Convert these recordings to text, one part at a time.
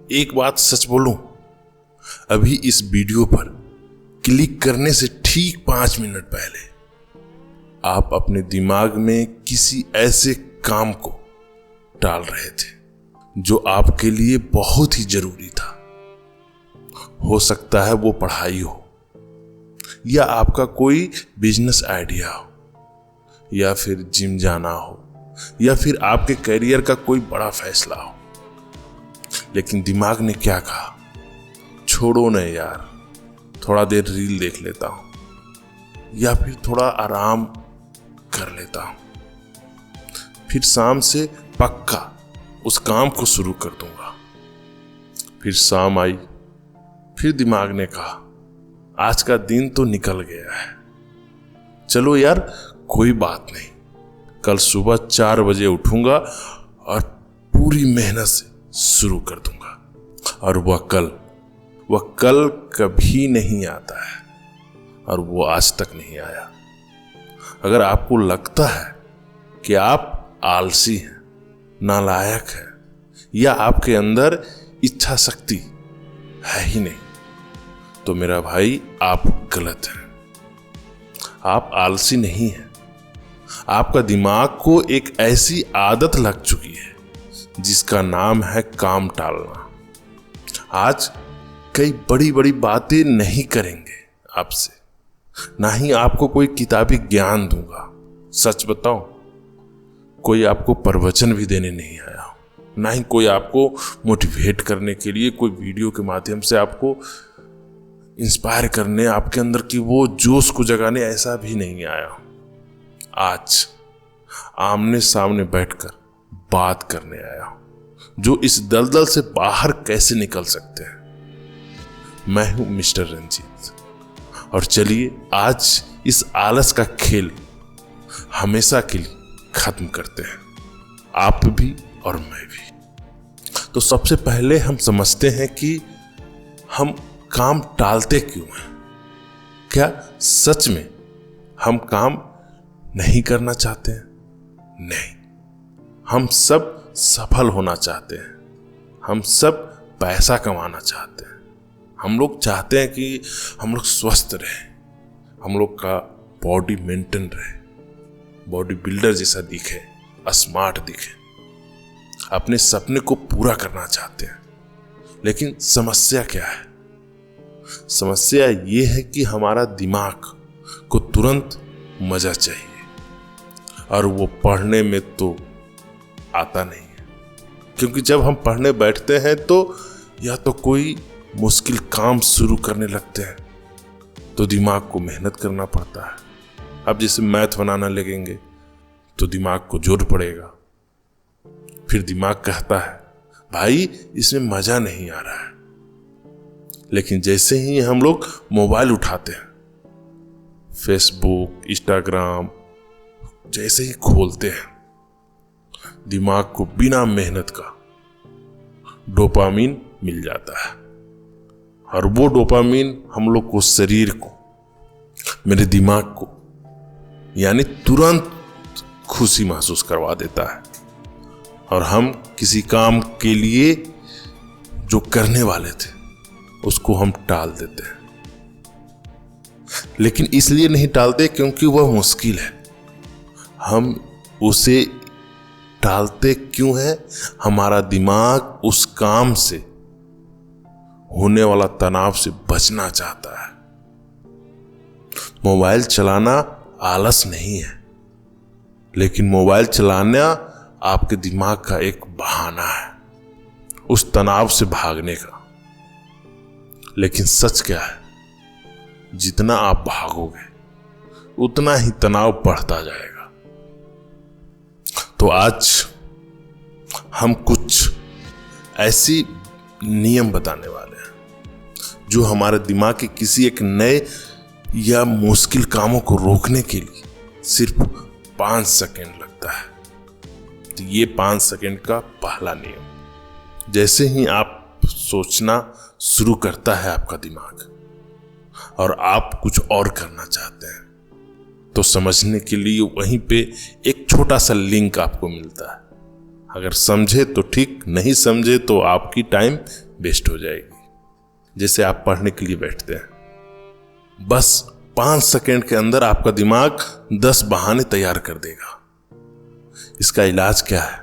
एक बात सच बोलूं, अभी इस वीडियो पर क्लिक करने से ठीक 5 मिनट पहले आप अपने दिमाग में किसी ऐसे काम को डाल रहे थे जो आपके लिए बहुत ही जरूरी था। हो सकता है वो पढ़ाई हो, या आपका कोई बिजनेस आइडिया हो, या फिर जिम जाना हो, या फिर आपके करियर का कोई बड़ा फैसला हो। लेकिन दिमाग ने क्या कहा, छोड़ो न यार, थोड़ा देर रील देख लेता हूं, या फिर थोड़ा आराम कर लेता हूं, फिर शाम से पक्का उस काम को शुरू कर दूंगा। फिर शाम आई, फिर दिमाग ने कहा आज का दिन तो निकल गया है, चलो यार कोई बात नहीं, कल सुबह 4 बजे उठूंगा और पूरी मेहनत से शुरू कर दूंगा। और वह कल कभी नहीं आता है, और वो आज तक नहीं आया। अगर आपको लगता है कि आप आलसी हैं, नालायक हैं, या आपके अंदर इच्छा शक्ति है ही नहीं, तो मेरा भाई आप गलत हैं। आप आलसी नहीं हैं, आपका दिमाग को एक ऐसी आदत लग चुकी है जिसका नाम है काम टालना। आज कई बड़ी बड़ी बातें नहीं करेंगे आपसे, ना ही आपको कोई किताबी ज्ञान दूंगा। सच बताऊं, कोई आपको प्रवचन भी देने नहीं आया, ना ही कोई आपको मोटिवेट करने के लिए कोई वीडियो के माध्यम से आपको इंस्पायर करने, आपके अंदर की वो जोश को जगाने, ऐसा भी नहीं आया। आज आमने सामने बैठकर बात करने आया हूं, जो इस दलदल से बाहर कैसे निकल सकते हैं। मैं हूं मिस्टर रंजीत, और चलिए आज इस आलस का खेल हमेशा के लिए खत्म करते हैं, आप भी और मैं भी। तो सबसे पहले हम समझते हैं कि हम काम टालते क्यों हैं। क्या सच में हम काम नहीं करना चाहते हैं? नहीं, हम सब सफल होना चाहते हैं, हम सब पैसा कमाना चाहते हैं, हम लोग चाहते हैं कि हम लोग स्वस्थ रहें, हम लोग का बॉडी मेंटेन रहे, बॉडी बिल्डर जैसा दिखे, स्मार्ट दिखे, अपने सपने को पूरा करना चाहते हैं। लेकिन समस्या क्या है? समस्या ये है कि हमारा दिमाग को तुरंत मजा चाहिए, और वो पढ़ने में तो आता नहीं है। क्योंकि जब हम पढ़ने बैठते हैं तो या तो कोई मुश्किल काम शुरू करने लगते हैं, तो दिमाग को मेहनत करना पड़ता है। अब जैसे मैथ बनाना लगेंगे तो दिमाग को जोर पड़ेगा, फिर दिमाग कहता है भाई इसमें मजा नहीं आ रहा है। लेकिन जैसे ही हम लोग मोबाइल उठाते हैं, फेसबुक, इंस्टाग्राम जैसे ही खोलते हैं, दिमाग को बिना मेहनत का डोपामीन मिल जाता है, और वो डोपामीन हम लोग को, शरीर को, मेरे दिमाग को यानी तुरंत खुशी महसूस करवा देता है, और हम किसी काम के लिए जो करने वाले थे उसको हम टाल देते हैं। लेकिन इसलिए नहीं टालते क्योंकि वह मुश्किल है, हम उसे टालते क्यों है? हमारा दिमाग उस काम से होने वाला तनाव से बचना चाहता है। मोबाइल चलाना आलस नहीं है, लेकिन मोबाइल चलाना आपके दिमाग का एक बहाना है उस तनाव से भागने का। लेकिन सच क्या है? जितना आप भागोगे उतना ही तनाव बढ़ता जाएगा। तो आज हम कुछ ऐसी नियम बताने वाले हैं जो हमारे दिमाग के किसी एक नए या मुश्किल कामों को रोकने के लिए सिर्फ 5 सेकंड लगता है। तो ये 5 सेकंड का पहला नियम, जैसे ही आप सोचना शुरू करता है आपका दिमाग और आप कुछ और करना चाहते हैं, तो समझने के लिए वहीं पे एक छोटा सा लिंक आपको मिलता है। अगर समझे तो ठीक, नहीं समझे तो आपकी टाइम वेस्ट हो जाएगी। जैसे आप पढ़ने के लिए बैठते हैं, बस 5 सेकंड के अंदर आपका दिमाग 10 बहाने तैयार कर देगा। इसका इलाज क्या है?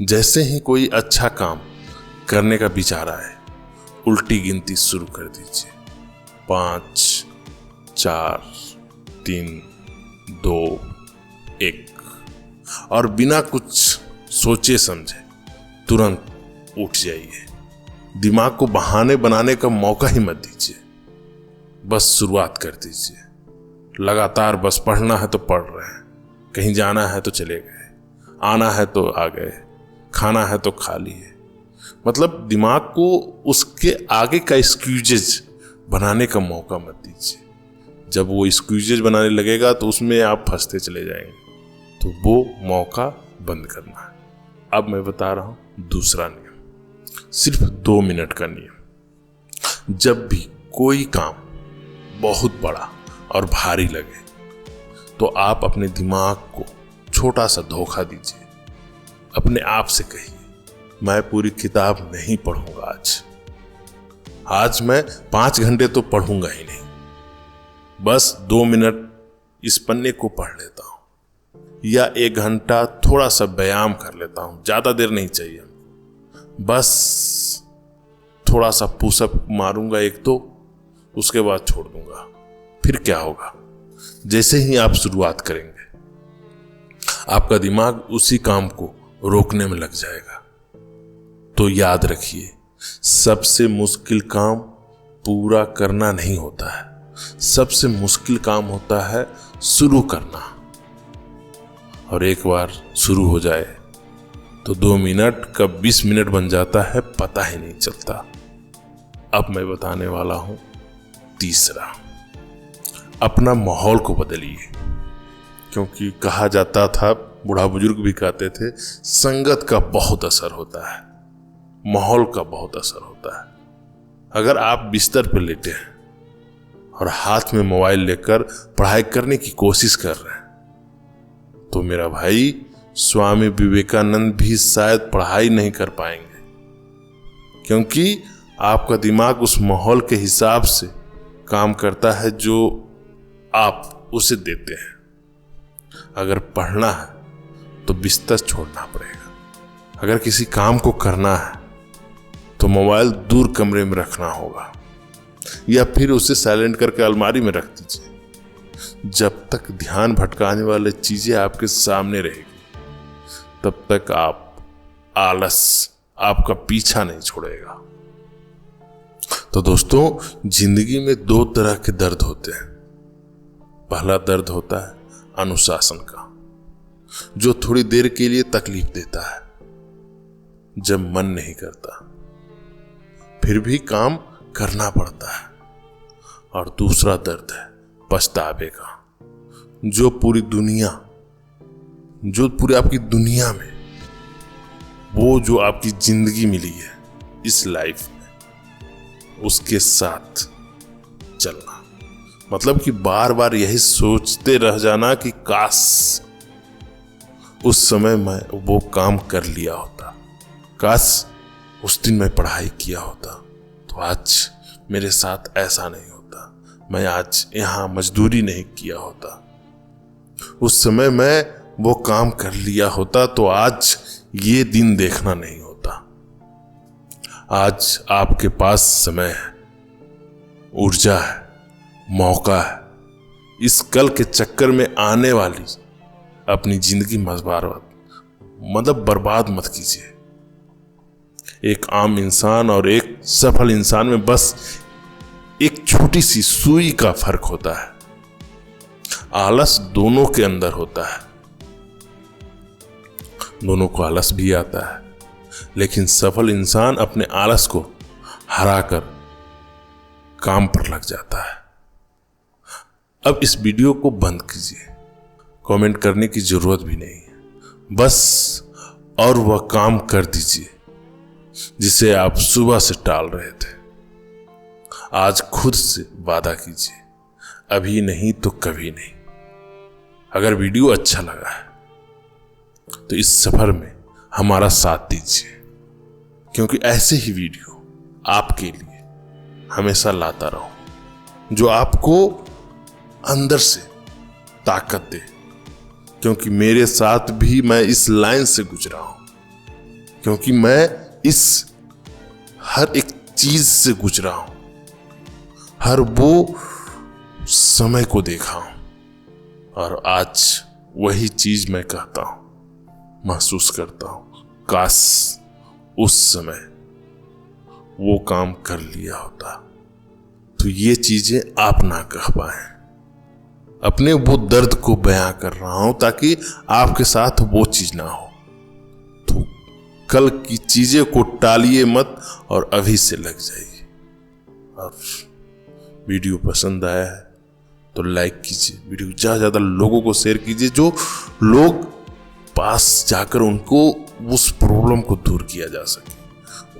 जैसे ही कोई अच्छा काम करने का विचार आए, उल्टी गिनती शुरू कर दीजिए। 5, 4, 3, 2, 1 और बिना कुछ सोचे समझे तुरंत उठ जाइए। दिमाग को बहाने बनाने का मौका ही मत दीजिए, बस शुरुआत कर दीजिए। लगातार बस पढ़ना है तो पढ़ रहे हैं, कहीं जाना है तो चले गए, आना है तो आ गए, खाना है तो खा लिए। मतलब दिमाग को उसके आगे का एक्सक्यूजेज बनाने का मौका मत दीजिए। जब वो एक्सक्यूजेज बनाने लगेगा तो उसमें आप फंसते चले जाएंगे, तो वो मौका बंद करना है। अब मैं बता रहा हूं दूसरा नियम, सिर्फ 2 मिनट का नियम। जब भी कोई काम बहुत बड़ा और भारी लगे तो आप अपने दिमाग को छोटा सा धोखा दीजिए। अपने आप से कहिए, मैं पूरी किताब नहीं पढ़ूंगा आज मैं 5 घंटे तो पढ़ूंगा ही नहीं, बस 2 मिनट इस पन्ने को पढ़ लेता हूं, या 1 घंटा थोड़ा सा व्यायाम कर लेता हूं, ज्यादा देर नहीं चाहिए, बस थोड़ा सा पुशअप मारूंगा 1-2, उसके बाद छोड़ दूंगा। फिर क्या होगा? जैसे ही आप शुरुआत करेंगे, आपका दिमाग उसी काम को रोकने में लग जाएगा। तो याद रखिए, सबसे मुश्किल काम पूरा करना नहीं होता है, सबसे मुश्किल काम होता है शुरू करना। और एक बार शुरू हो जाए तो 2 मिनट कब 20 मिनट बन जाता है पता ही नहीं चलता। अब मैं बताने वाला हूं तीसरा, अपना माहौल को बदलिए। क्योंकि कहा जाता था, बूढ़ा बुजुर्ग भी कहते थे, संगत का बहुत असर होता है, माहौल का बहुत असर होता है। अगर आप बिस्तर पर लेटे हैं और हाथ में मोबाइल लेकर पढ़ाई करने की कोशिश कर रहे हैं, तो मेरा भाई स्वामी विवेकानंद भी शायद पढ़ाई नहीं कर पाएंगे, क्योंकि आपका दिमाग उस माहौल के हिसाब से काम करता है जो आप उसे देते हैं। अगर पढ़ना है तो बिस्तर छोड़ना पड़ेगा, अगर किसी काम को करना है तो मोबाइल दूर कमरे में रखना होगा, या फिर उसे साइलेंट करके अलमारी में रख दीजिए। जब तक ध्यान भटकाने वाली चीजें आपके सामने रहेगी, तब तक आलस आपका पीछा नहीं छोड़ेगा। तो दोस्तों, जिंदगी में 2 तरह के दर्द होते हैं। पहला दर्द होता है अनुशासन का, जो थोड़ी देर के लिए तकलीफ देता है, जब मन नहीं करता फिर भी काम करना पड़ता है। और दूसरा दर्द है पछतावे का, जो पूरी आपकी दुनिया में, वो जो आपकी जिंदगी मिली है इस लाइफ में, उसके साथ चलना। मतलब कि बार बार यही सोचते रह जाना कि काश उस समय मैं वो काम कर लिया होता, काश उस दिन मैं पढ़ाई किया होता तो आज मेरे साथ ऐसा नहीं होता, मैं आज यहाँ मजदूरी नहीं किया होता, उस समय मैं वो काम कर लिया होता तो आज ये दिन देखना नहीं होता। आज आपके पास समय है, ऊर्जा है, मौका है। इस कल के चक्कर में आने वाली अपनी जिंदगी बर्बाद मत कीजिए। एक आम इंसान और एक सफल इंसान में बस एक छोटी सी सुई का फर्क होता है। आलस दोनों के अंदर होता है, दोनों को आलस भी आता है, लेकिन सफल इंसान अपने आलस को हराकर काम पर लग जाता है। अब इस वीडियो को बंद कीजिए, कमेंट करने की जरूरत भी नहीं है, बस और वह काम कर दीजिए जिसे आप सुबह से टाल रहे थे। आज खुद से वादा कीजिए, अभी नहीं तो कभी नहीं। अगर वीडियो अच्छा लगा है तो इस सफर में हमारा साथ दीजिए, क्योंकि ऐसे ही वीडियो आपके लिए हमेशा लाता रहूं, जो आपको अंदर से ताकत दे, क्योंकि मेरे साथ भी मैं इस लाइन से गुजरा हूं, क्योंकि मैं इस हर एक चीज से गुजरा हूं, हर वो समय को देखा हूं और आज वही चीज मैं कहता हूं, महसूस करता हूं, काश उस समय वो काम कर लिया होता तो ये चीजें आप ना कह पाए। अपने वो दर्द को बयां कर रहा हूं ताकि आपके साथ वो चीज ना हो। तो कल की चीजें को टालिए मत और अभी से लग जाइए। और वीडियो पसंद आया है तो लाइक कीजिए, वीडियो ज्यादा लोगों को शेयर कीजिए, जो लोग पास जाकर उनको उस प्रॉब्लम को दूर किया जा सके,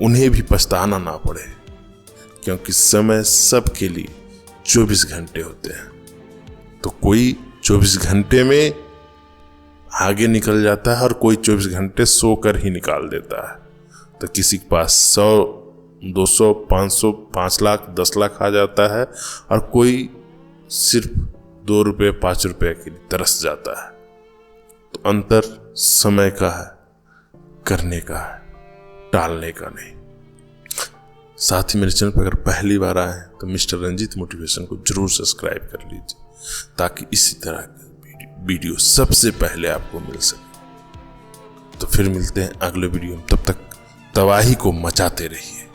उन्हें भी पछताना ना पड़े, क्योंकि समय सबके लिए 24 घंटे होते हैं। तो कोई 24 घंटे में आगे निकल जाता है और कोई 24 घंटे सोकर ही निकाल देता है। तो किसी के पास 100, 200, 500, 5 लाख, 10 लाख आ जाता है और कोई सिर्फ 2 रुपये, 5 रुपये के लिए तरस जाता है। तो अंतर समय का है, करने का है, टालने का नहीं। साथ ही मेरे चैनल पर अगर पहली बार आए हैं तो मिस्टर रंजीत मोटिवेशन को जरूर सब्सक्राइब कर लीजिए, ताकि इसी तरह के वीडियो सबसे पहले आपको मिल सके। तो फिर मिलते हैं अगले वीडियो में, तब तक तबाही को मचाते रहिए,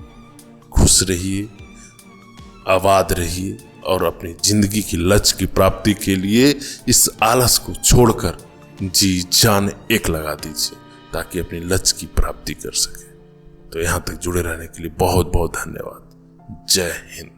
खुश रहिए, आबाद रहिए और अपनी जिंदगी की लक्ष्य की प्राप्ति के लिए इस आलस को छोड़कर जी जान एक लगा दीजिए, ताकि अपनी लक्ष्य की प्राप्ति कर सके। तो यहां तक जुड़े रहने के लिए बहुत बहुत धन्यवाद। जय हिंद।